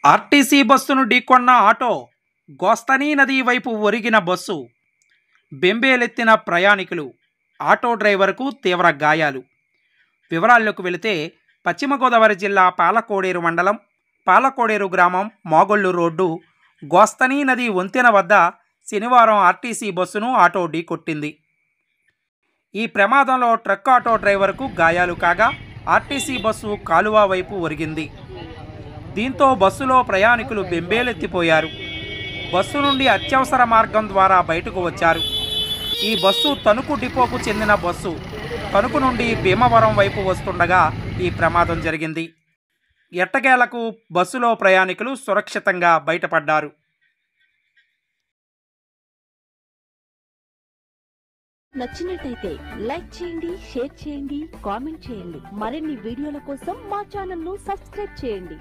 RTC బస్సును ఢీకొన్న auto, Gosthani నది వైపు ఒరిగిన బస్సు, బెంబేలెత్తిన ప్రయాణికులు, ఆటో డ్రైవర్కు తీవ్ర గాయాలు. వివరాల్లోకి వెళితే పశ్చిమ గోదావరి జిల్లా పాలకోడేరు మండలం పాలకోడేరు గ్రామం మాగొళ్ళు రోడ్డు గోస్తని నది వంతెన వద్ద శనివారం ఆర్టీసీ బస్సును ఆటో ఢీకొట్టింది. ఈ ప్రమాదంలో ట్రక్ ఆటో డ్రైవర్కు గాయాలు కాగా ఆర్టీసీ బస్సు కాలువ వైపు ఒరిగింది. దీంతో బస్సులో ప్రయాణికులు బెంబేలెత్తిపోయారు. బస్సు నుండి అత్యవసర మార్గం ద్వారా బయటకు వచ్చారు. ఈ బస్సు తణుకు డిపోకు చెందిన బస్సు. తణుకు నుండి భీమవరం వైపు వస్తుండగా ఈ ప్రమాదం జరిగింది. ఎట్టకేలకు బస్సులో ప్రయాణికులు సురక్షితంగా బయటపడ్డారు. నచ్చినట్టయితే లైక్ చేయండి, షేర్ చేయండి, కామెంట్ చేయండి. మరిన్ని వీడియోల కోసం మా ఛానల్ ను సబ్స్క్రైబ్ చేయండి.